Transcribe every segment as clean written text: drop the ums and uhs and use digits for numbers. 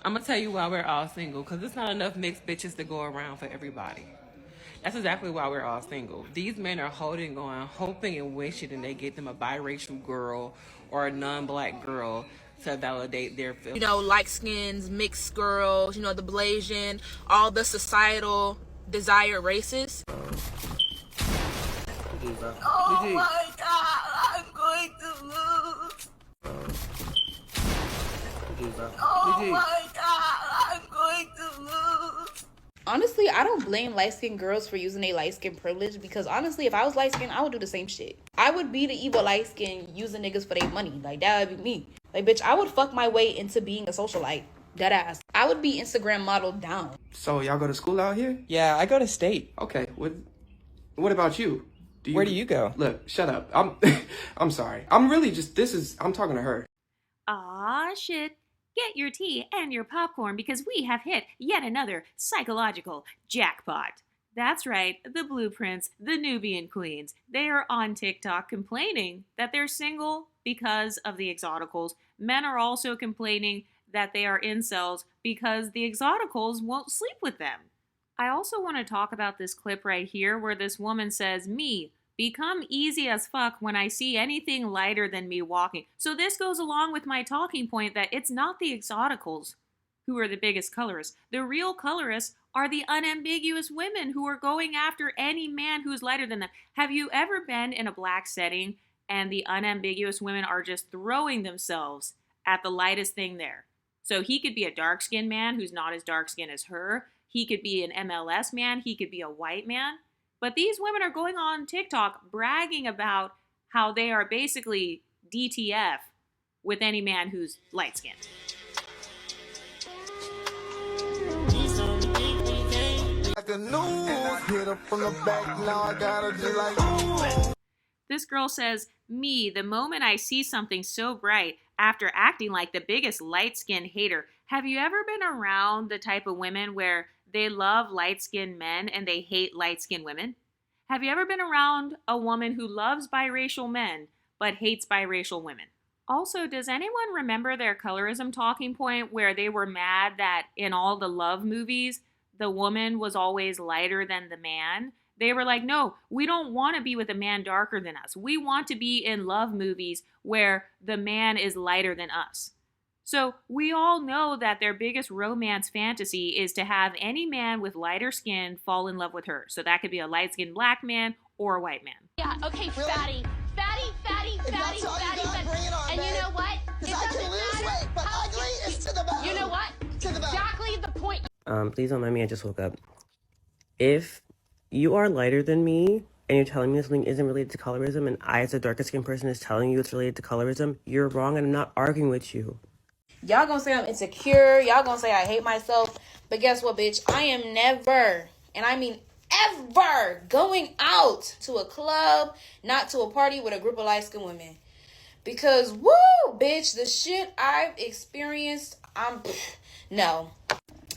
I'm gonna tell you why we're all single, because there's not enough mixed bitches to go around for everybody. That's exactly why we're all single. These men are holding on, hoping and wishing that they get them a biracial girl or a non-black girl to validate their feelings. You know, light skins, mixed girls, you know, the blasian, all the societal desired races. Oh my God, I'm going to lose. Oh my God, I'm going to lose. Honestly, I don't blame light-skinned girls for using a light-skin privilege, because honestly, if I was light-skinned, I would do the same shit. I would be the evil light-skin using niggas for their money. Like, that would be me. Like, bitch, I would fuck my way into being a socialite. Dead ass. I would be Instagram modeled down. So y'all go to school out here? Yeah, I go to state. Okay. What about you? Where do you go? Look, shut up. I'm sorry. I'm really just, I'm talking to her. Aw, shit. Get your tea and your popcorn because we have hit yet another psychological jackpot. That's right, the Blueprints, the Nubian Queens. They are on TikTok complaining that they're single because of the exoticals. Men are also complaining that they are incels because the exoticals won't sleep with them. I also want to talk about this clip right here where this woman says, "Me, become easy as fuck when I see anything lighter than me walking." So this goes along with my talking point that it's not the exoticals who are the biggest colorists. The real colorists are the unambiguous women who are going after any man who's lighter than them. Have you ever been in a black setting and the unambiguous women are just throwing themselves at the lightest thing there? So he could be a dark-skinned man who's not as dark-skinned as her. He could be an MLS man. He could be a white man. But these women are going on TikTok bragging about how they are basically DTF with any man who's light-skinned. This girl says, "Me, the moment I see something so bright, after acting like the biggest light-skinned hater." Have you ever been around the type of women where they love light-skinned men and they hate light-skinned women? Have you ever been around a woman who loves biracial men but hates biracial women? Also, does anyone remember their colorism talking point where they were mad that in all the love movies, the woman was always lighter than the man? They were like, no, we don't want to be with a man darker than us. We want to be in love movies where the man is lighter than us. So we all know that their biggest romance fantasy is to have any man with lighter skin fall in love with her. So that could be a light-skinned black man or a white man. Yeah, okay, really? fatty. And you know what? It doesn't matter. But ugly is to the bone. You know what? To the bone. Exactly the point. Please don't mind me, I just woke up. If you are lighter than me and you're telling me something isn't related to colorism and I as a darker skinned person is telling you it's related to colorism, you're wrong and I'm not arguing with you. Y'all gonna say I'm insecure. Y'all gonna say I hate myself. But guess what, bitch? I am never, and I mean ever, going out to a club, not to a party with a group of light-skinned women. Because, woo, bitch, the shit I've experienced, no.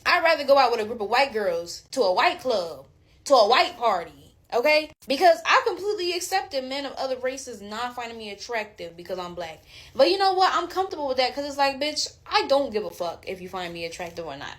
I'd rather go out with a group of white girls to a white club, to a white party. Okay? Because I completely accepted men of other races not finding me attractive because I'm black. But you know what? I'm comfortable with that because it's like, bitch, I don't give a fuck if you find me attractive or not.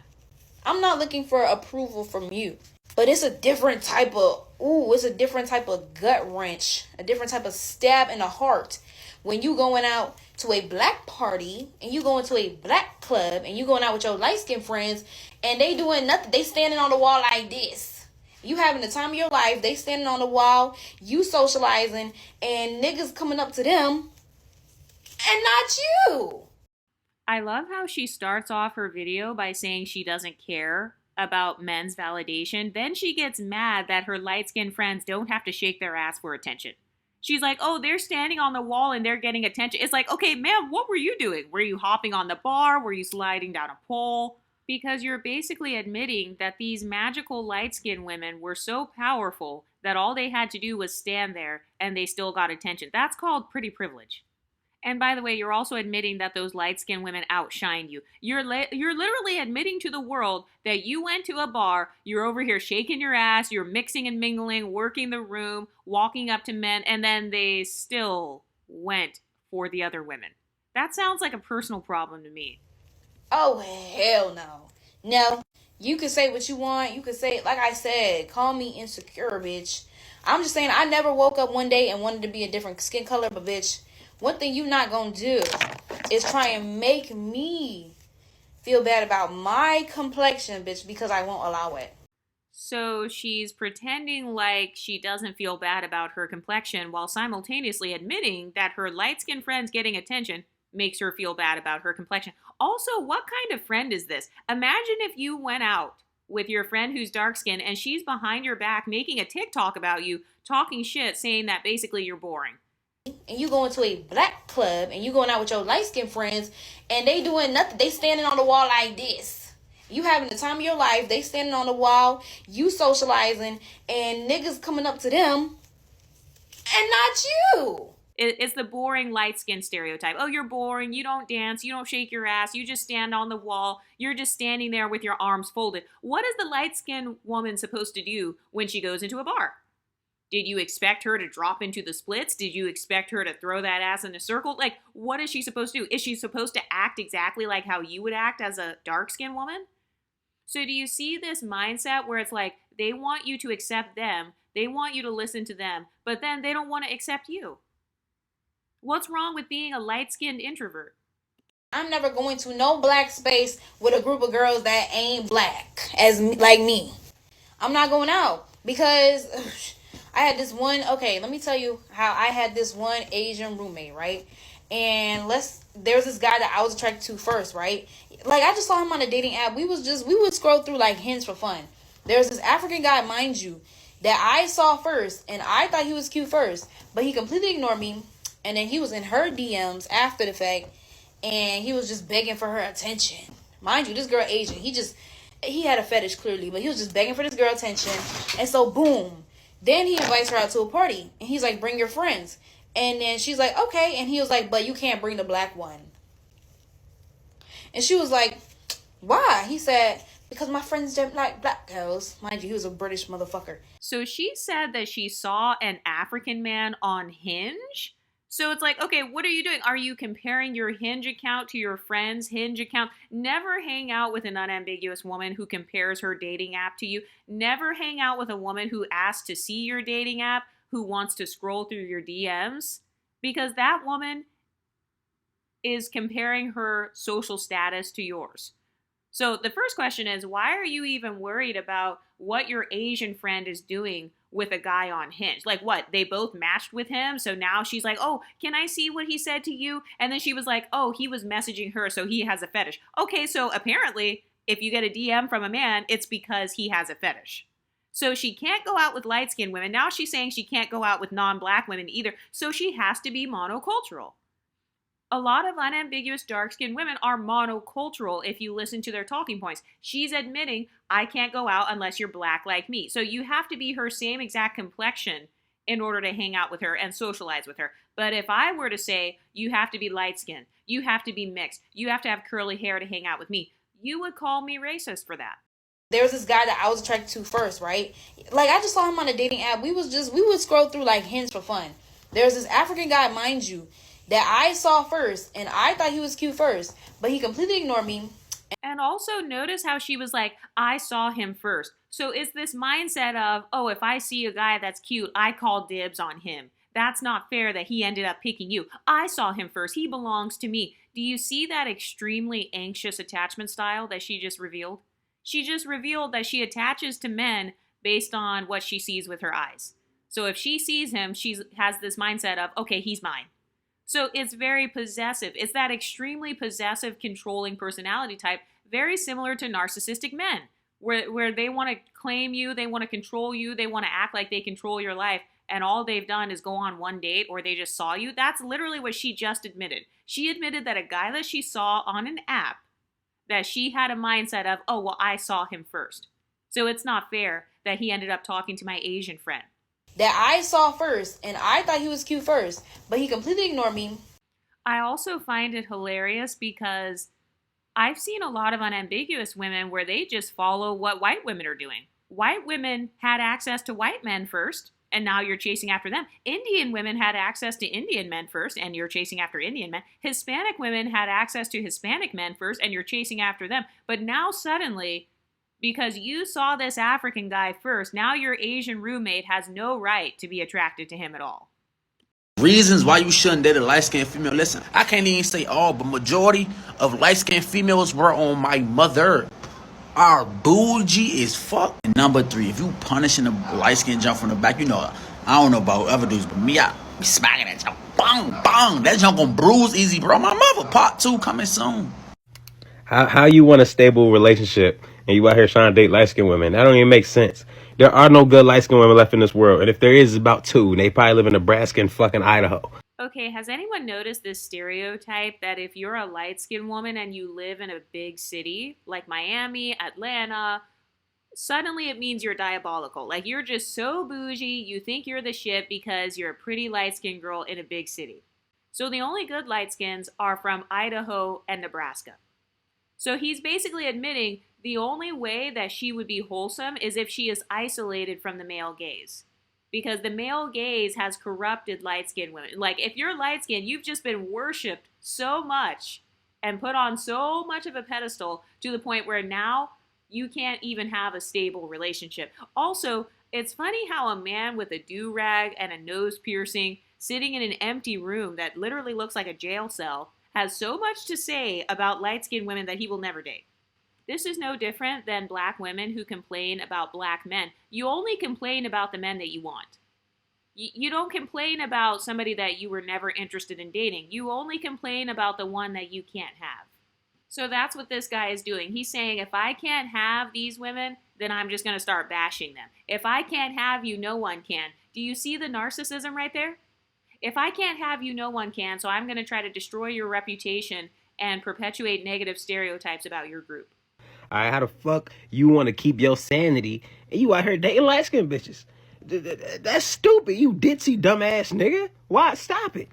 I'm not looking for approval from you. But it's a different type of, it's a different type of gut wrench. A different type of stab in the heart. When you going out to a black party and you going to a black club and you going out with your light-skinned friends and they doing nothing. They standing on the wall like this. You having the time of your life. They standing on the wall. You socializing. And niggas coming up to them. And not you. I love how she starts off her video by saying she doesn't care about men's validation. Then she gets mad that her light-skinned friends don't have to shake their ass for attention. She's like, oh, they're standing on the wall and they're getting attention. It's like, okay, ma'am, what were you doing? Were you hopping on the bar? Were you sliding down a pole? Because you're basically admitting that these magical light-skinned women were so powerful that all they had to do was stand there and they still got attention. That's called pretty privilege. And by the way, you're also admitting that those light-skinned women outshined you. You're literally admitting to the world that you went to a bar, you're over here shaking your ass, you're mixing and mingling, working the room, walking up to men, and then they still went for the other women. That sounds like a personal problem to me. Oh, hell no. No. You can say what you want. You can say, like I said, call me insecure, bitch. I'm just saying, I never woke up one day and wanted to be a different skin color, but bitch, one thing you not gonna do is try and make me feel bad about my complexion, bitch, because I won't allow it. So she's pretending like she doesn't feel bad about her complexion while simultaneously admitting that her light-skinned friends getting attention makes her feel bad about her complexion. Also, what kind of friend is this? Imagine if you went out with your friend who's dark-skinned and she's behind your back making a TikTok about you, talking shit, saying that basically you're boring. And you going to a black club and you going out with your light-skinned friends and they doing nothing. They standing on the wall like this. You having the time of your life. They standing on the wall. You socializing. And niggas coming up to them. And not you. It's the boring light-skinned stereotype. Oh, you're boring. You don't dance. You don't shake your ass. You just stand on the wall. You're just standing there with your arms folded. What is the light-skinned woman supposed to do when she goes into a bar? Did you expect her to drop into the splits? Did you expect her to throw that ass in a circle? Like, what is she supposed to do? Is she supposed to act exactly like how you would act as a dark-skinned woman? So do you see this mindset where it's like they want you to accept them, they want you to listen to them, but then they don't want to accept you? What's wrong with being a light-skinned introvert? I'm never going to no black space with a group of girls that ain't black like me. I'm not going out because I had this one. Okay, let me tell you how I had this one Asian roommate, right? And there's this guy that I was attracted to first, right? Like, I just saw him on a dating app. We would scroll through like hints for fun. There's this African guy, mind you, that I saw first, and I thought he was cute first, but he completely ignored me. And then he was in her DMs after the fact, and he was just begging for her attention. Mind you, this girl Asian. He had a fetish clearly, but he was just begging for this girl attention. And so, boom. Then he invites her out to a party, and he's like, bring your friends. And then she's like, okay. And he was like, but you can't bring the black one. And she was like, why? He said, because my friends don't like black girls. Mind you, he was a British motherfucker. So she said that she saw an African man on Hinge? So it's like, okay, what are you doing? Are you comparing your Hinge account to your friend's Hinge account? Never hang out with an unambiguous woman who compares her dating app to you. Never hang out with a woman who asks to see your dating app, who wants to scroll through your DMs, because that woman is comparing her social status to yours. So the first question is, why are you even worried about what your Asian friend is doing with a guy on Hinge? Like, what? They both matched with him, so now she's like, oh, can I see what he said to you? And then she was like, oh, he was messaging her, so he has a fetish. Okay, so apparently, if you get a DM from a man, it's because he has a fetish. So she can't go out with light-skinned women. Now she's saying she can't go out with non-black women either, so she has to be monocultural. A lot of unambiguous dark-skinned women are monocultural if you listen to their talking points. She's admitting, I can't go out unless you're black like me. So you have to be her same exact complexion in order to hang out with her and socialize with her. But if I were to say, you have to be light-skinned, you have to be mixed, you have to have curly hair to hang out with me, you would call me racist for that. There was this guy that I was attracted to first, right? Like, I just saw him on a dating app. We would scroll through like hints for fun. There's this African guy, mind you, that I saw first, and I thought he was cute first, but he completely ignored me. And also notice how she was like, I saw him first. So it's this mindset of, oh, if I see a guy that's cute, I call dibs on him. That's not fair that he ended up picking you. I saw him first. He belongs to me. Do you see that extremely anxious attachment style that she just revealed? She just revealed that she attaches to men based on what she sees with her eyes. So if she sees him, she has this mindset of, okay, he's mine. So it's very possessive. It's that extremely possessive, controlling personality type, very similar to narcissistic men, where they want to claim you, they want to control you, they want to act like they control your life, and all they've done is go on one date or they just saw you. That's literally what she just admitted. She admitted that a guy that she saw on an app, that she had a mindset of, oh, well, I saw him first. So it's not fair that he ended up talking to my Asian friend. That I saw first, and I thought he was cute first, but he completely ignored me. I also find it hilarious because I've seen a lot of unambiguous women where they just follow what white women are doing. White women had access to white men first, and now you're chasing after them. Indian women had access to Indian men first, and you're chasing after Indian men. Hispanic women had access to Hispanic men first, and you're chasing after them. But now suddenly, because you saw this African guy first, now your Asian roommate has no right to be attracted to him at all. Reasons why you shouldn't date a light-skinned female. Listen, I can't even say all, but majority of light-skinned females were on my mother. Our bougie is fuck. And number 3, if you punishing a light-skinned jump from the back, you know, I don't know about other dudes, but me, I be smacking that jump. Bang, bang. That jump gonna bruise easy, bro. My mother, part 2 coming soon. How you want a stable relationship and you out here trying to date light-skinned women? That don't even make sense. There are no good light-skinned women left in this world. And if there is, it's about 2. And they probably live in Nebraska and fucking Idaho. Okay, has anyone noticed this stereotype that if you're a light-skinned woman and you live in a big city like Miami, Atlanta, suddenly it means you're diabolical. Like, you're just so bougie, you think you're the shit because you're a pretty light-skinned girl in a big city. So the only good light-skins are from Idaho and Nebraska. So he's basically admitting the only way that she would be wholesome is if she is isolated from the male gaze. Because the male gaze has corrupted light-skinned women. Like, if you're light-skinned, you've just been worshipped so much and put on so much of a pedestal to the point where now you can't even have a stable relationship. Also, it's funny how a man with a do-rag and a nose piercing sitting in an empty room that literally looks like a jail cell has so much to say about light-skinned women that he will never date. This is no different than black women who complain about black men. You only complain about the men that you want. You don't complain about somebody that you were never interested in dating. You only complain about the one that you can't have. So that's what this guy is doing. He's saying, if I can't have these women, then I'm just going to start bashing them. If I can't have you, no one can. Do you see the narcissism right there? If I can't have you, no one can, so I'm going to try to destroy your reputation and perpetuate negative stereotypes about your group. All right, how the fuck you want to keep your sanity and you out here dating light-skinned bitches? That's stupid, you ditzy dumbass nigga. Why? Stop it.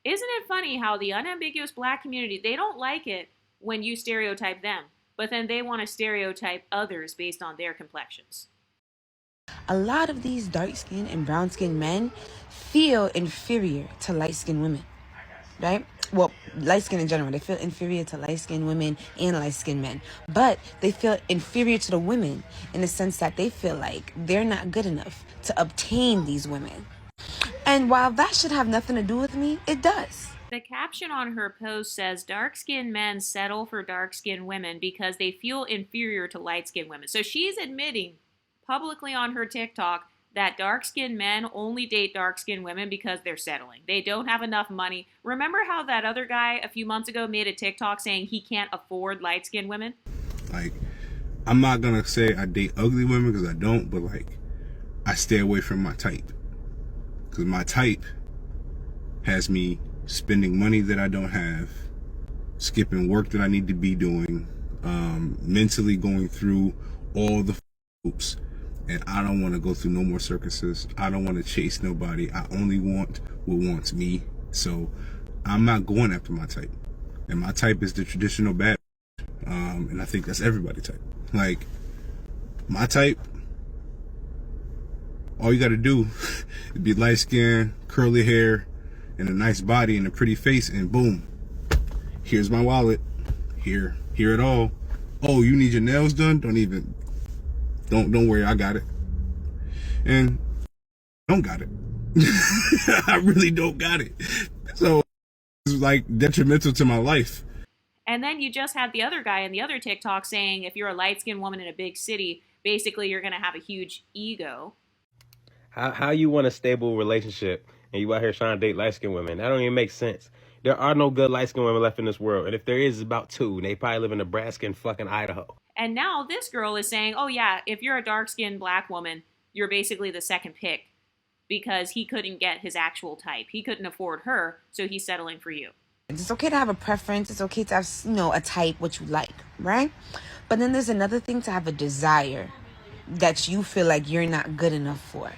Isn't it funny how the unambiguous black community, they don't like it when you stereotype them, but then they want to stereotype others based on their complexions. A lot of these dark-skinned and brown-skinned men feel inferior to light-skinned women, right? Well, light-skinned in general. They feel inferior to light-skinned women and light-skinned men. But they feel inferior to the women in the sense that they feel like they're not good enough to obtain these women. And while that should have nothing to do with me, it does. The caption on her post says, dark-skinned men settle for dark-skinned women because they feel inferior to light-skinned women. So she's admitting publicly on her TikTok that dark-skinned men only date dark-skinned women because they're settling. They don't have enough money. Remember how that other guy a few months ago made a TikTok saying he can't afford light-skinned women? Like, I'm not gonna say I date ugly women because I don't, but like, I stay away from my type. Because my type has me spending money that I don't have, skipping work that I need to be doing, mentally going through all the hoops. And I don't want to go through no more circuses. I don't want to chase nobody. I only want what wants me. So I'm not going after my type. And my type is the traditional bad. And I think that's everybody's type. Like, my type, all you got to do is be light skin, curly hair, and a nice body and a pretty face. And boom, here's my wallet. Here it all. Oh, you need your nails done? Don't worry, I got it. And I don't got it. I really don't got it. So it's like detrimental to my life. And then you just had the other guy in the other TikTok saying if you're a light-skinned woman in a big city, basically you're going to have a huge ego. How you want a stable relationship and you out here trying to date light-skinned women? That don't even make sense. There are no good light-skinned women left in this world. And if there is, it's about 2. And they probably live in Nebraska and fucking Idaho. And now this girl is saying, oh yeah, if you're a dark-skinned black woman, you're basically the second pick because he couldn't get his actual type. He couldn't afford her, so he's settling for you. It's okay to have a preference. It's okay to have, a type, what you like, right? But then there's another thing to have a desire that you feel like you're not good enough for.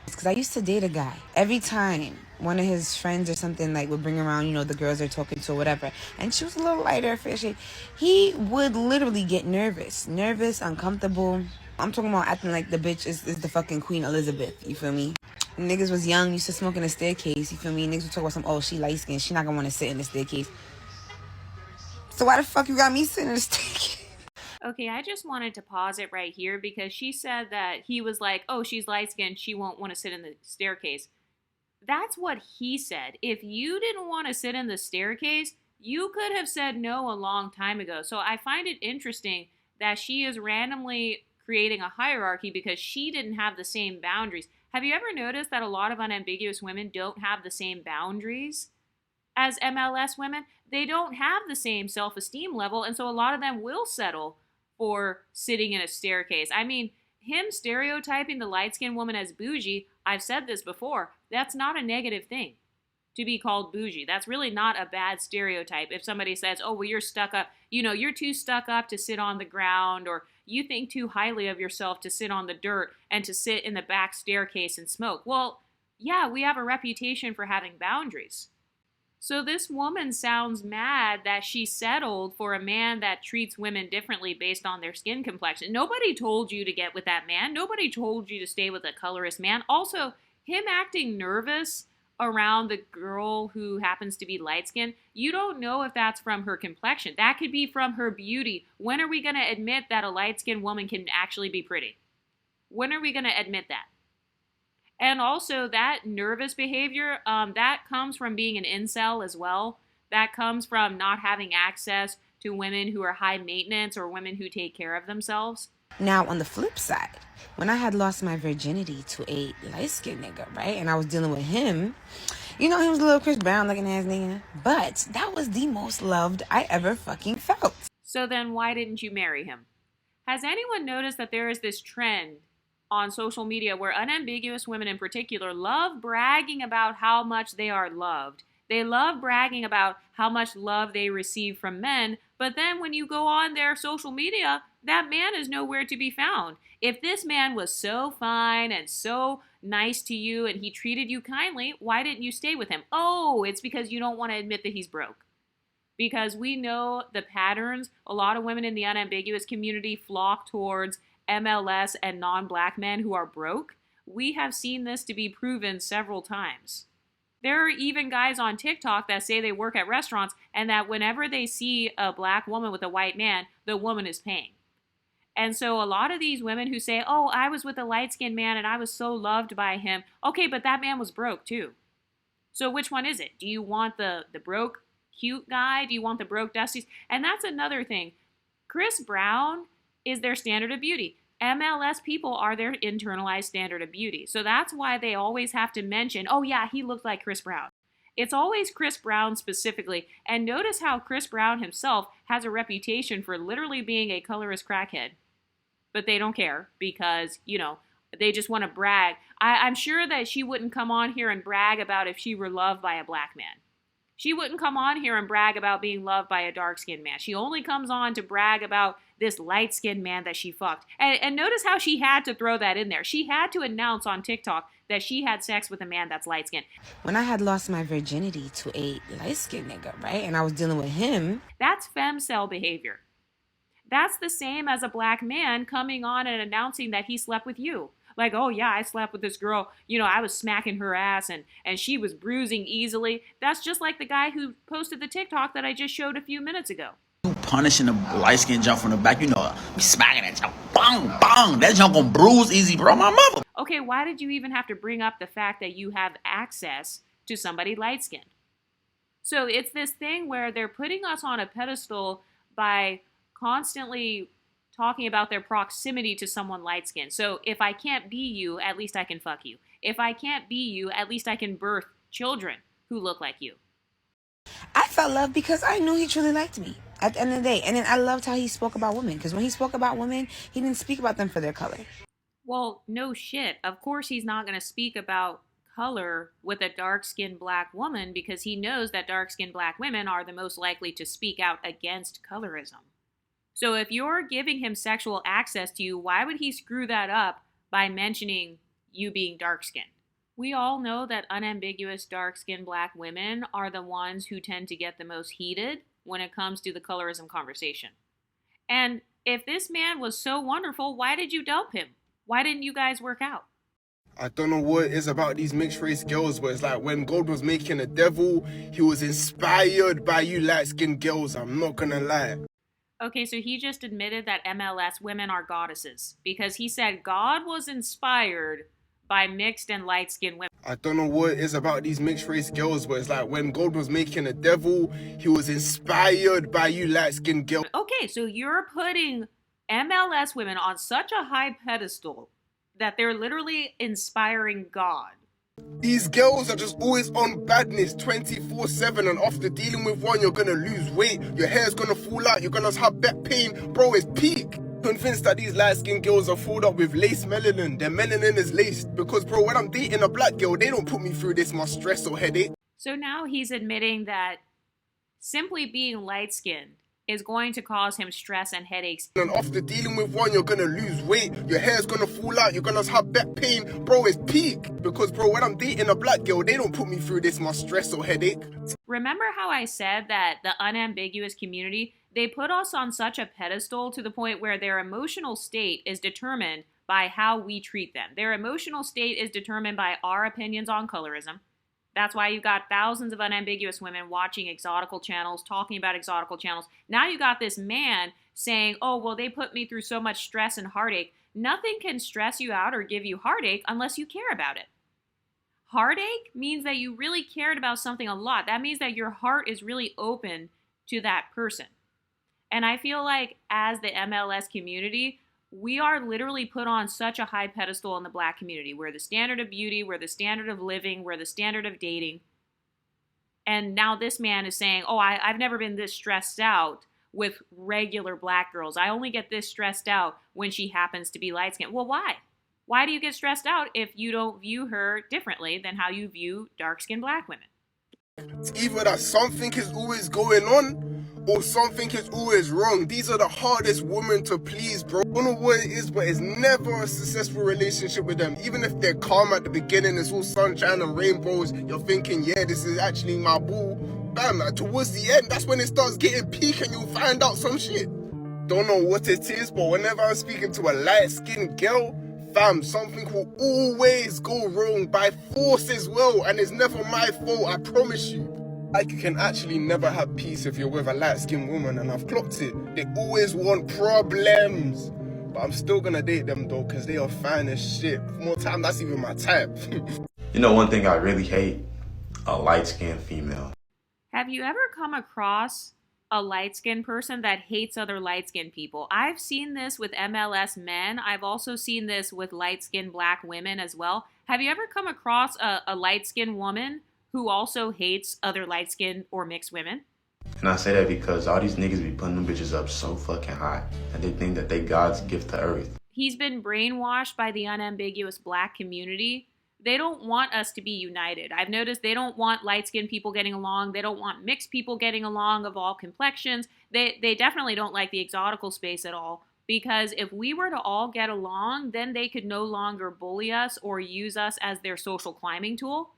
Because I used to date a guy. Every time one of his friends or something, like, would bring around, the girls they're talking to or whatever, and she was a little lighter, fair shade, he would literally get nervous, uncomfortable. I'm talking about acting like the bitch is the fucking Queen Elizabeth, you feel me? Niggas was young, used to smoke in a staircase, you feel me? Niggas would talk about she light skinned, she not gonna want to sit in the staircase. So why the fuck you got me sitting in the staircase? Okay, I just wanted to pause it right here because she said that he was like, oh, she's light skinned, she won't want to sit in the staircase. That's what he said. If you didn't want to sit in the staircase, you could have said no a long time ago. So I find it interesting that she is randomly creating a hierarchy because she didn't have the same boundaries. Have you ever noticed that a lot of unambiguous women don't have the same boundaries as MLS women? They don't have the same self-esteem level, and so a lot of them will settle for sitting in a staircase. I mean, him stereotyping the light-skinned woman as bougie, I've said this before, that's not a negative thing to be called bougie. That's really not a bad stereotype. If somebody says, oh, well, you're stuck up, you're too stuck up to sit on the ground, or you think too highly of yourself to sit on the dirt and to sit in the back staircase and smoke. Well, yeah, we have a reputation for having boundaries. So this woman sounds mad that she settled for a man that treats women differently based on their skin complexion. Nobody told you to get with that man. Nobody told you to stay with a colorist man. Also, him acting nervous around the girl who happens to be light-skinned, you don't know if that's from her complexion. That could be from her beauty. When are we going to admit that a light-skinned woman can actually be pretty? When are we going to admit that? And also that nervous behavior, that comes from being an incel as well. That comes from not having access to women who are high maintenance or women who take care of themselves. Now, on the flip side, when I had lost my virginity to a light-skinned nigga, right? And I was dealing with him, he was a little Chris Brown looking ass nigga. But that was the most loved I ever fucking felt. So then why didn't you marry him? Has anyone noticed that there is this trend on social media where unambiguous women in particular love bragging about how much they are loved? They love bragging about how much love they receive from men, but then when you go on their social media, that man is nowhere to be found. If this man was so fine and so nice to you and he treated you kindly, why didn't you stay with him? Oh, it's because you don't want to admit that he's broke. Because we know the patterns. A lot of women in the unambiguous community flock towards MLS and non-black men who are broke. We have seen this to be proven several times. There are even guys on TikTok that say they work at restaurants and that whenever they see a black woman with a white man, the woman is paying. And so a lot of these women who say, oh, I was with a light-skinned man and I was so loved by him. Okay, but that man was broke too. So which one is it? Do you want the broke, cute guy? Do you want the broke dusties? And that's another thing. Chris Brown is their standard of beauty. MLS people are their internalized standard of beauty. So that's why they always have to mention, oh yeah, he looked like Chris Brown. It's always Chris Brown specifically. And notice how Chris Brown himself has a reputation for literally being a colorist crackhead. But they don't care because, they just want to brag. I'm sure that she wouldn't come on here and brag about if she were loved by a black man. She wouldn't come on here and brag about being loved by a dark-skinned man. She only comes on to brag about this light-skinned man that she fucked. And notice how she had to throw that in there. She had to announce on TikTok that she had sex with a man that's light-skinned. When I had lost my virginity to a light-skinned nigga, right? And I was dealing with him. That's femcel behavior. That's the same as a black man coming on and announcing that he slept with you. Like, oh yeah, I slept with this girl, I was smacking her ass and she was bruising easily. That's just like the guy who posted the TikTok that I just showed a few minutes ago. You punishing a light skin jump from the back, be smacking that jump, bang, bang. That jump gonna bruise easy, bro, my mother. Okay, why did you even have to bring up the fact that you have access to somebody light-skinned? So it's this thing where they're putting us on a pedestal by constantly talking about their proximity to someone light-skinned. So if I can't be you, at least I can fuck you. If I can't be you, at least I can birth children who look like you. I felt love because I knew he truly liked me at the end of the day. And then I loved how he spoke about women. Because when he spoke about women, he didn't speak about them for their color. Well, no shit. Of course he's not going to speak about color with a dark-skinned black woman because he knows that dark-skinned black women are the most likely to speak out against colorism. So if you're giving him sexual access to you, why would he screw that up by mentioning you being dark-skinned? We all know that unambiguous dark-skinned black women are the ones who tend to get the most heated when it comes to the colorism conversation. And if this man was so wonderful, why did you dump him? Why didn't you guys work out? I don't know what it is about these mixed race girls, but it's like when God was making the devil, he was inspired by you light-skinned girls, I'm not gonna lie. Okay, so he just admitted that MLS women are goddesses because he said God was inspired by mixed and light-skinned women. I don't know what it is about these mixed race girls, but it's like when God was making the devil, he was inspired by you light-skinned girls. Okay, so you're putting MLS women on such a high pedestal that they're literally inspiring God. These girls are just always on badness 24/7, and after dealing with one, you're gonna lose weight, your hair's gonna fall out, you're gonna have back pain. Bro, it's peak. Convinced that these light-skinned girls are filled up with lace melanin. Their melanin is laced because, bro, when I'm dating a black girl, they don't put me through this much stress or headache. So now he's admitting that simply being light-skinned is going to cause him stress and headaches. And after dealing with one, you're gonna lose weight, your hair's gonna fall out, you're gonna have back pain. Bro, it's peak. Because, bro, when I'm dating a black girl, they don't put me through this much stress or headache. Remember how I said that the unambiguous community, they put us on such a pedestal to the point where their emotional state is determined by how we treat them. Their emotional state is determined by our opinions on colorism. That's why you've got thousands of unambiguous women watching exotical channels, talking about exotical channels. Now you got this man saying, oh, well, they put me through so much stress and heartache. Nothing can stress you out or give you heartache unless you care about it. Heartache means that you really cared about something a lot. That means that your heart is really open to that person. And I feel like as the MLS community, we are literally put on such a high pedestal in the black community. We're the standard of beauty, we're the standard of living, we're the standard of dating. And now this man is saying, oh, I've never been this stressed out with regular black girls. I only get this stressed out when she happens to be light-skinned. Well, why? Why do you get stressed out if you don't view her differently than how you view dark-skinned black women? It's either that something is always going on or something is always wrong. These are the hardest women to please, bro. I don't know what it is, but it's never a successful relationship with them. Even if they're calm at the beginning, it's all sunshine and rainbows, you're thinking, yeah, this is actually my boo. Bam, towards the end, that's when it starts getting peak and you'll find out some shit. Don't know what it is, but whenever I'm speaking to a light-skinned girl, fam, something will always go wrong by force as well, and it's never my fault, I promise you. Like, you can actually never have peace if you're with a light-skinned woman, and I've clocked it. They always want problems. But I'm still gonna date them though, because they are fine as shit. More time, that's even my type. You know, one thing I really hate, a light-skinned female. Have you ever come across a light-skinned person that hates other light-skinned people? I've seen this with MLS men. I've also seen this with light-skinned black women as well. Have you ever come across a light-skinned woman who also hates other light-skinned or mixed women? And I say that because all these niggas be putting them bitches up so fucking high, and they think that they God's gift to earth. He's been brainwashed by the unambiguous black community. They don't want us to be united. I've noticed they don't want light-skinned people getting along. They don't want mixed people getting along of all complexions. They definitely don't like the exotical space at all, because if we were to all get along, then they could no longer bully us or use us as their social climbing tool.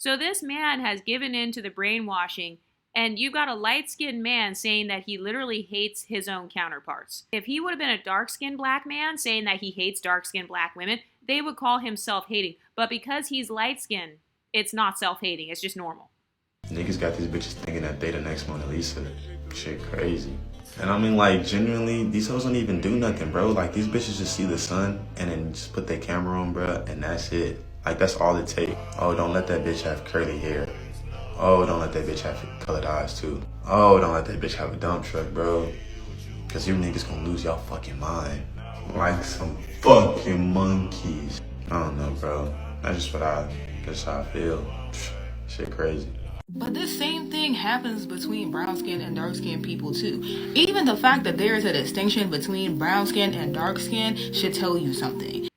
So this man has given in to the brainwashing, and you've got a light-skinned man saying that he literally hates his own counterparts. If he would have been a dark-skinned black man saying that he hates dark-skinned black women, they would call him self-hating. But because he's light-skinned, it's not self-hating, it's just normal. Niggas got these bitches thinking that they the next Mona Lisa. Shit crazy. And I mean, like, genuinely, these hoes don't even do nothing, bro. Like, these bitches just see the sun and then just put their camera on, bro, and that's it. Like, that's all it takes. Oh, don't let that bitch have curly hair. Oh, don't let that bitch have colored eyes, too. Oh, don't let that bitch have a dump truck, bro. Because you niggas gonna lose y'all fucking mind. Like some fucking monkeys. I don't know, bro. That's just how I feel. Shit crazy. But this same thing happens between brown-skinned and dark-skinned people too. Even the fact that there is a distinction between brown-skinned and dark-skinned should tell you something.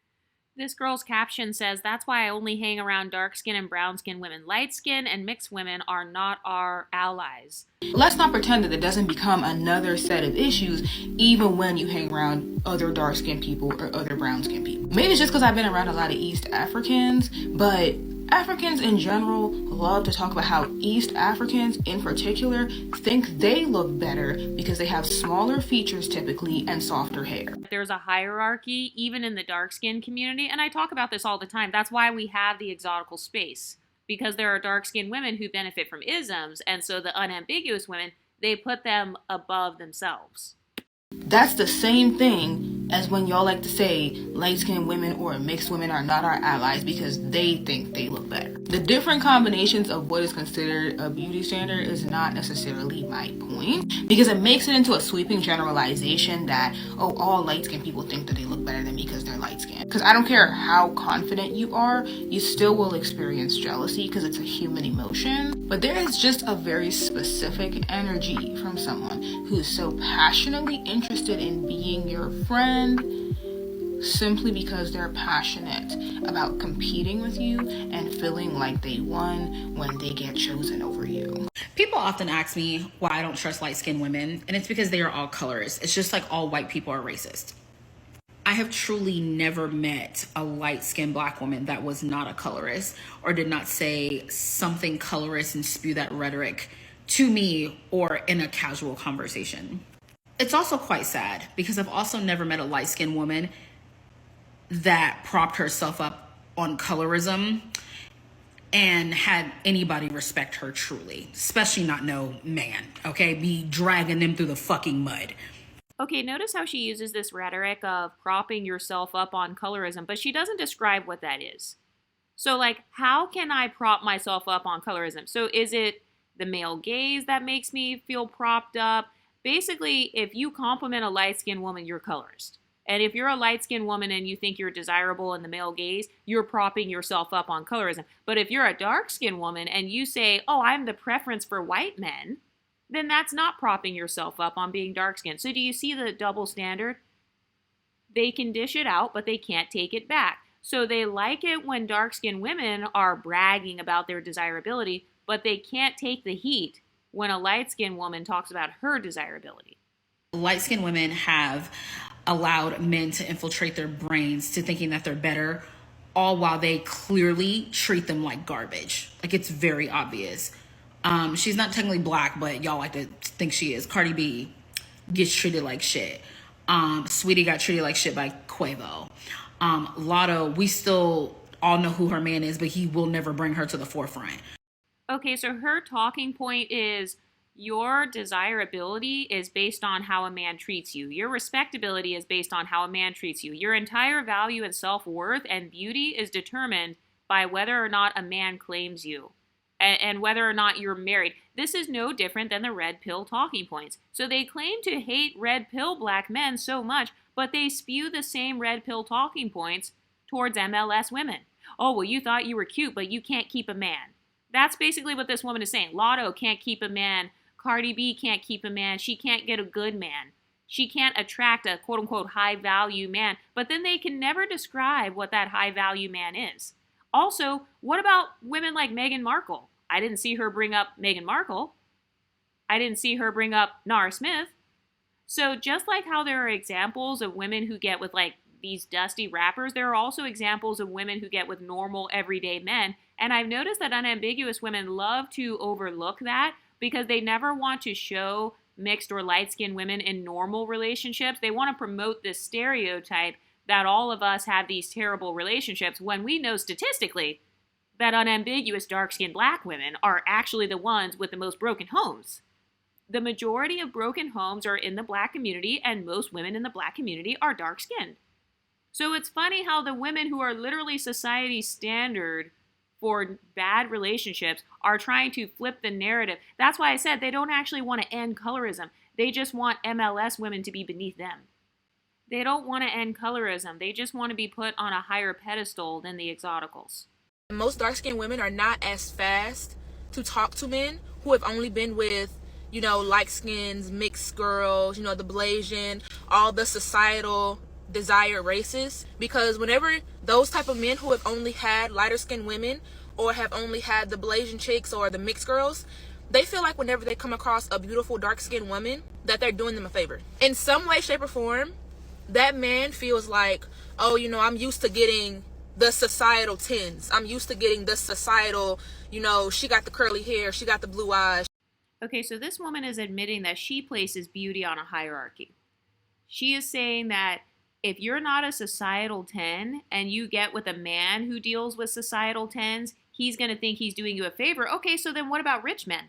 This girl's caption says, "That's why I only hang around dark skin and brown skin women. Light skin and mixed women are not our allies." Let's not pretend that it doesn't become another set of issues even when you hang around other dark skinned people or other brown skinned people. Maybe it's just because I've been around a lot of East Africans, but Africans in general love to talk about how East Africans in particular think they look better because they have smaller features typically and softer hair. There's a hierarchy even in the dark skin community, and I talk about this all the time. That's why we have the exotical space, because there are dark skinned women who benefit from isms, and so the unambiguous women, they put them above themselves. That's the same thing as when y'all like to say light-skinned women or mixed women are not our allies because they think they look better. The different combinations of what is considered a beauty standard is not necessarily my point, because it makes it into a sweeping generalization that, oh, all light-skinned people think that they look better than me because they're light-skinned. Because I don't care how confident you are, you still will experience jealousy because it's a human emotion. But there is just a very specific energy from someone who's so passionately interested in being your friend simply because they're passionate about competing with you and feeling like they won when they get chosen over you. People often ask me why I don't trust light-skinned women, and it's because they are all colorists. It's just like all white people are racist. I have truly never met a light-skinned black woman that was not a colorist or did not say something colorist and spew that rhetoric to me or in a casual conversation. It's also quite sad because I've also never met a light-skinned woman that propped herself up on colorism and had anybody respect her truly, especially not no man, okay? Be dragging them through the fucking mud. Okay, notice how she uses this rhetoric of propping yourself up on colorism, but she doesn't describe what that is. So, like, how can I prop myself up on colorism? So is it the male gaze that makes me feel propped up? Basically, if you compliment a light-skinned woman, you're colorist. And if you're a light-skinned woman and you think you're desirable in the male gaze, you're propping yourself up on colorism. But if you're a dark-skinned woman and you say, oh, I'm the preference for white men, then that's not propping yourself up on being dark-skinned. So do you see the double standard? They can dish it out, but they can't take it back. So they like it when dark-skinned women are bragging about their desirability, but they can't take the heat when a light-skinned woman talks about her desirability. Light-skinned women have allowed men to infiltrate their brains to thinking that they're better, all while they clearly treat them like garbage. Like, it's very obvious. She's not technically black, but y'all like to think she is. Cardi B gets treated like shit. Sweetie got treated like shit by Quavo. Lotto, we still all know who her man is, but he will never bring her to the forefront. Okay, so her talking point is your desirability is based on how a man treats you. Your respectability is based on how a man treats you. Your entire value and self-worth and beauty is determined by whether or not a man claims you and whether or not you're married. This is no different than the red pill talking points. So they claim to hate red pill black men so much, but they spew the same red pill talking points towards MLS women. Oh, well, you thought you were cute, but you can't keep a man. That's basically what this woman is saying. Lotto can't keep a man. Cardi B can't keep a man. She can't get a good man. She can't attract a quote-unquote high-value man. But then they can never describe what that high-value man is. Also, what about women like Meghan Markle? I didn't see her bring up Meghan Markle. I didn't see her bring up Nara Smith. So just like how there are examples of women who get with like these dusty rappers, there are also examples of women who get with normal everyday men. And I've noticed that unambiguous women love to overlook that because they never want to show mixed or light-skinned women in normal relationships. They want to promote this stereotype that all of us have these terrible relationships when we know statistically that unambiguous dark-skinned black women are actually the ones with the most broken homes. The majority of broken homes are in the black community, and most women in the black community are dark-skinned. So it's funny how the women who are literally society's standard for bad relationships are trying to flip the narrative. That's why I said they don't actually want to end colorism. They just want MLS women to be beneath them. They don't want to end colorism. They just want to be put on a higher pedestal than the exoticals. Most dark-skinned women are not as fast to talk to men who have only been with, light skins, mixed girls, the blasian, all the societal desired races, because whenever those type of men who have only had lighter skinned women or have only had the blasian chicks or the mixed girls, they feel like whenever they come across a beautiful dark skinned woman that they're doing them a favor in some way, shape, or form. That man feels like, oh, you know, I'm used to getting the societal tens, I'm used to getting the societal, you know, she got the curly hair, she got the blue eyes. Okay, so this woman is admitting that she places beauty on a hierarchy. She is saying that if you're not a societal 10 and you get with a man who deals with societal 10s, he's going to think he's doing you a favor. Okay, so then what about rich men?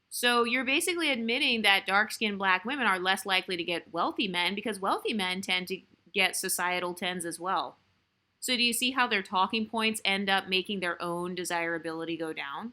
So you're basically admitting that dark-skinned black women are less likely to get wealthy men because wealthy men tend to get societal 10s as well. So do you see how their talking points end up making their own desirability go down?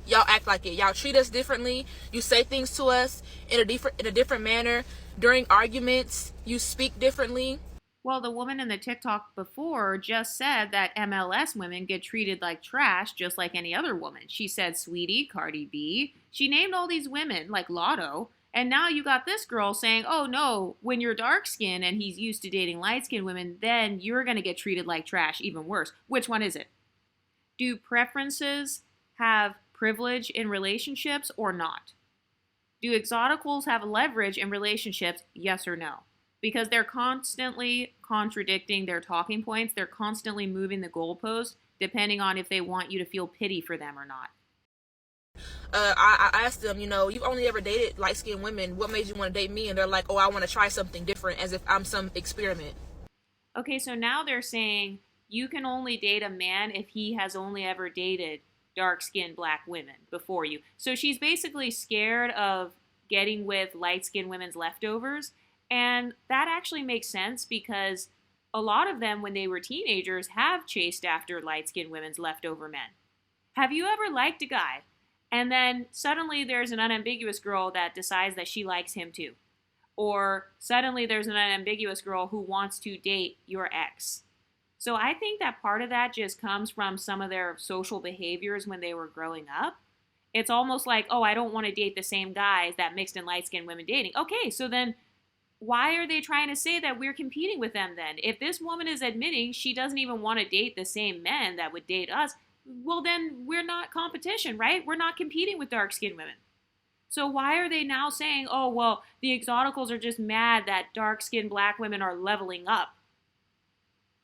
Y'all act like it. Y'all treat us differently. You say things to us in a different manner. During arguments, you speak differently. Well, the woman in the TikTok before just said that MLS women get treated like trash just like any other woman. She said Sweetie, Cardi B. She named all these women like Lotto. And now you got this girl saying, oh no, when you're dark skinned and he's used to dating light skinned women, then you're going to get treated like trash, even worse. Which one is it? Do preferences have privilege in relationships or not? Do exoticals have leverage in relationships, yes or no? Because they're constantly contradicting their talking points. They're constantly moving the goalpost depending on if they want you to feel pity for them or not. I asked them, you know, you've only ever dated light-skinned women. What made you want to date me? And they're like, oh, I want to try something different, as if I'm some experiment. Okay, so now they're saying you can only date a man if he has only ever dated dark-skinned black women before you. So she's basically scared of getting with light-skinned women's leftovers. And that actually makes sense because a lot of them, when they were teenagers, have chased after light-skinned women's leftover men. Have you ever liked a guy and then suddenly there's an unambiguous girl that decides that she likes him too? Or suddenly there's an unambiguous girl who wants to date your ex. So I think that part of that just comes from some of their social behaviors when they were growing up. It's almost like, oh, I don't want to date the same guys that mixed in light-skinned women dating. Okay, so then why are they trying to say that we're competing with them then? If this woman is admitting she doesn't even want to date the same men that would date us, well then we're not competition, right? We're not competing with dark-skinned women. So why are they now saying, oh, well, the exoticals are just mad that dark-skinned black women are leveling up?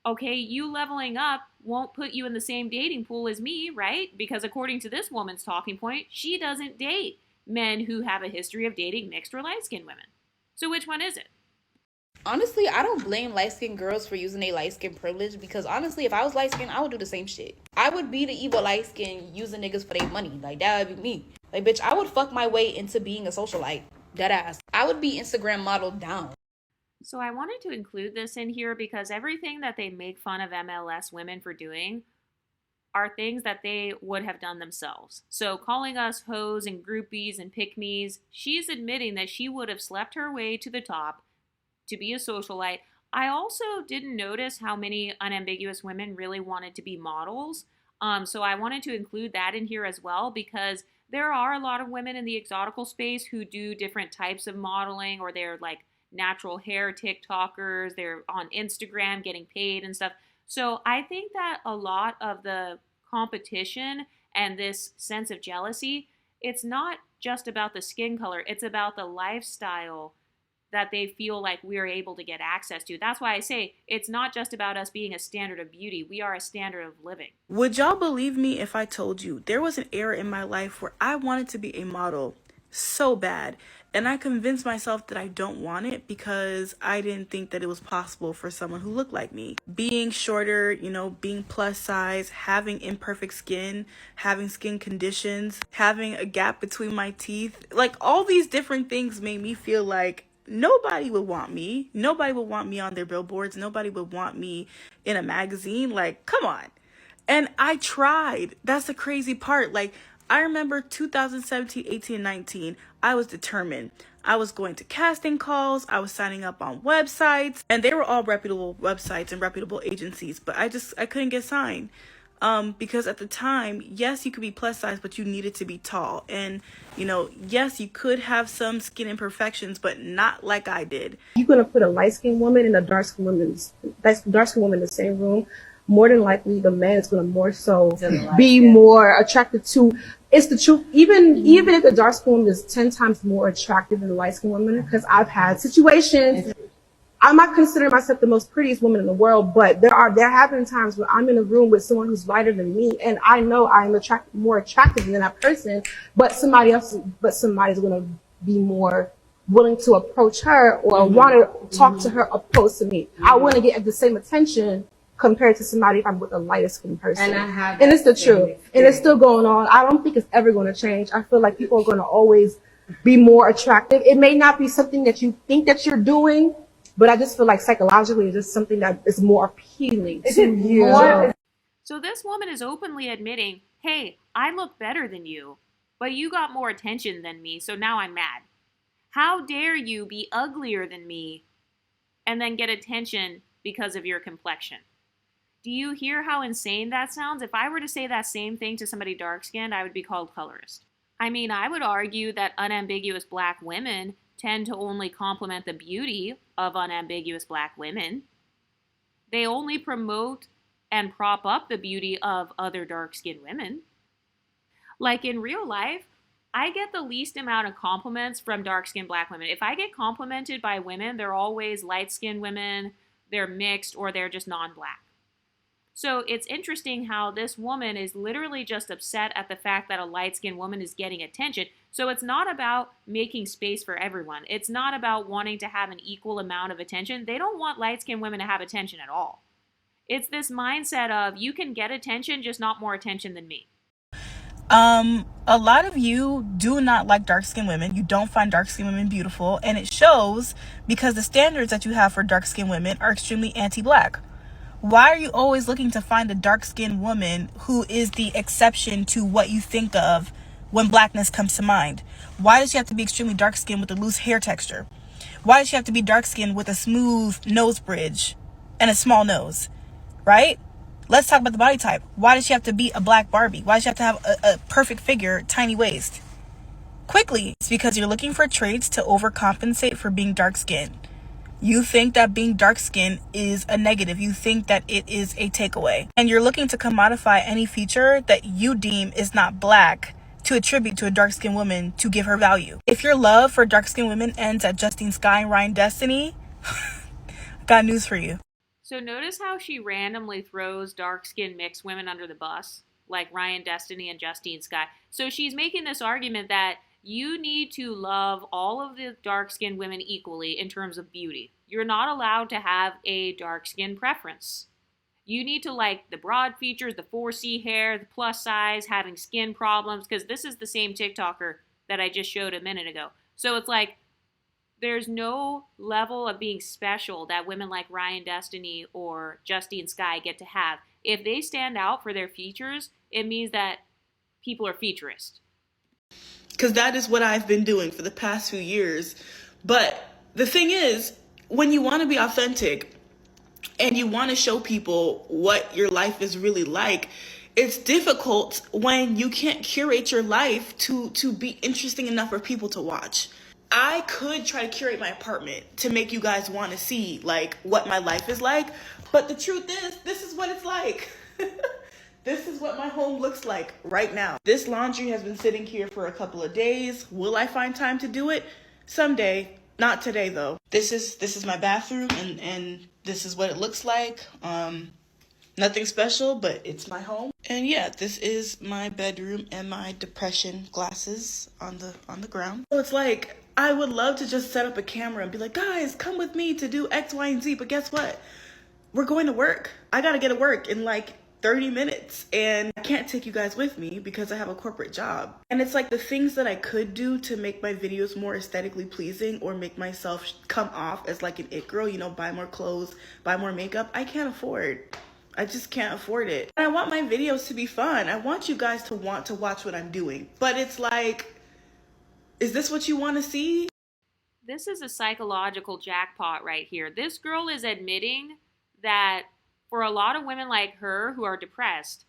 Okay, you leveling up won't put you in the same dating pool as me, right? Because according to this woman's talking point, she doesn't date men who have a history of dating mixed or light-skinned women. So which one is it? Honestly, I don't blame light-skinned girls for using their light-skinned privilege, because honestly, if I was light-skinned, I would do the same shit. I would be the evil light-skinned using niggas for their money. Like, that would be me. Like, bitch, I would fuck my way into being a socialite. Deadass. I would be Instagram modeled down. So I wanted to include this in here because everything that they make fun of MLS women for doing are things that they would have done themselves. So calling us hoes and groupies and pick-me's, she's admitting that she would have slept her way to the top to be a socialite. I also didn't notice how many unambiguous women really wanted to be models. So I wanted to include that in here as well, because there are a lot of women in the exotical space who do different types of modeling, or they're like natural hair TikTokers, they're on Instagram getting paid and stuff. So I think that a lot of the competition and this sense of jealousy, it's not just about the skin color, it's about the lifestyle that they feel like we're able to get access to. That's why I say it's not just about us being a standard of beauty. We are a standard of living. Would y'all believe me if I told you there was an era in my life where I wanted to be a model so bad, and I convinced myself that I don't want it because I didn't think that it was possible for someone who looked like me. Being shorter, you know, being plus size, having imperfect skin, having skin conditions, having a gap between my teeth, like all these different things made me feel like nobody would want me. Nobody would want me on their billboards. Nobody would want me in a magazine. Like, come on. And I tried. That's the crazy part. Like, I remember 2017, 18, and 19, I was determined. I was going to casting calls. I was signing up on websites, and they were all reputable websites and reputable agencies, but I couldn't get signed. Because at the time, yes, you could be plus size, but you needed to be tall. And, you know, yes, you could have some skin imperfections, but not like I did. You're going to put a light-skinned woman and a dark-skinned woman in the same room. More than likely, the man is going to more so be more attracted to. It's the truth. Even if the dark-skinned woman is 10 times more attractive than the light-skinned woman, because I've had situations. I'm not considering myself the most prettiest woman in the world, but there have been times where I'm in a room with someone who's lighter than me, and I know I'm more attractive than that person, but somebody's going to be more willing to approach her or want to talk to her opposed to me. I want to get the same attention compared to somebody if I'm with a lighter skinned person. And it's the truth. And it's still going on. I don't think it's ever going to change. I feel like people are going to always be more attractive. It may not be something that you think that you're doing, but I just feel like psychologically it's just something that is more appealing to you. So this woman is openly admitting, hey, I look better than you, but you got more attention than me, so now I'm mad. How dare you be uglier than me and then get attention because of your complexion? Do you hear how insane that sounds? If I were to say that same thing to somebody dark-skinned, I would be called colorist. I mean, I would argue that unambiguous black women tend to only compliment the beauty of unambiguous black women. They only promote and prop up the beauty of other dark-skinned women. Like in real life, I get the least amount of compliments from dark-skinned black women. If I get complimented by women, they're always light-skinned women, they're mixed, or they're just non-black. So it's interesting how this woman is literally just upset at the fact that a light-skinned woman is getting attention. So it's not about making space for everyone. It's not about wanting to have an equal amount of attention. They don't want light-skinned women to have attention at all. It's this mindset of you can get attention, just not more attention than me. A lot of you do not like dark-skinned women. You don't find dark-skinned women beautiful, and it shows because the standards that you have for dark-skinned women are extremely anti-black. Why are you always looking to find a dark-skinned woman who is the exception to what you think of when blackness comes to mind? Why does she have to be extremely dark-skinned with a loose hair texture? Why does she have to be dark-skinned with a smooth nose bridge and a small nose, right? Let's talk about the body type. Why does she have to be a black Barbie? Why does she have to have a perfect figure, tiny waist? Quickly, it's because you're looking for traits to overcompensate for being dark-skinned. You think that being dark-skinned is a negative. You think that it is a takeaway. And you're looking to commodify any feature that you deem is not black to attribute to a dark-skinned woman to give her value. If your love for dark-skinned women ends at Justine Skye and Ryan Destiny, I got news for you. So notice how she randomly throws dark-skinned mixed women under the bus, like Ryan Destiny and Justine Skye. So she's making this argument that you need to love all of the dark-skinned women equally in terms of beauty. You're not allowed to have a dark-skin preference. You need to like the broad features, the 4C hair, the plus size, having skin problems, because this is the same TikToker that I just showed a minute ago. So it's like, there's no level of being special that women like Ryan Destiny or Justine Skye get to have. If they stand out for their features, it means that people are featurist. Because that is what I've been doing for the past few years. But the thing is, when you want to be authentic and you want to show people what your life is really like, it's difficult when you can't curate your life to be interesting enough for people to watch. I could try to curate my apartment to make you guys want to see like what my life is like, but the truth is, this is what it's like. This is what my home looks like right now. This laundry has been sitting here for a couple of days. Will I find time to do it? Someday. Not today though. This is my bathroom and this is what it looks like. Nothing special, but it's my home. And yeah, this is my bedroom and my depression glasses on the ground. So it's like, I would love to just set up a camera and be like, guys, come with me to do X, Y, and Z. But guess what? We're going to work. I gotta get to work in like 30 minutes and I can't take you guys with me because I have a corporate job. And it's like the things that I could do to make my videos more aesthetically pleasing or make myself come off as like an it girl, you know, buy more clothes, buy more makeup, I can't afford. I just can't afford it. And I want my videos to be fun. I want you guys to want to watch what I'm doing. But it's like, is this what you want to see? This is a psychological jackpot right here. This girl is admitting that for a lot of women like her who are depressed,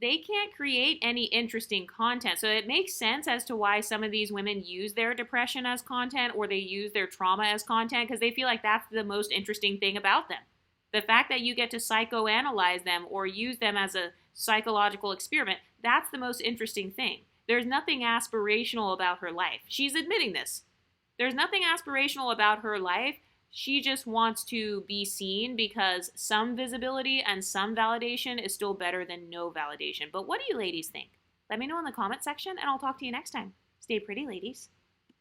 they can't create any interesting content. So it makes sense as to why some of these women use their depression as content or they use their trauma as content, because they feel like that's the most interesting thing about them. The fact that you get to psychoanalyze them or use them as a psychological experiment, that's the most interesting thing. There's nothing aspirational about her life. She's admitting this. There's nothing aspirational about her life. She just wants to be seen because some visibility and some validation is still better than no validation. But what do you ladies think? Let me know in the comment section and I'll talk to you next time. Stay pretty, ladies.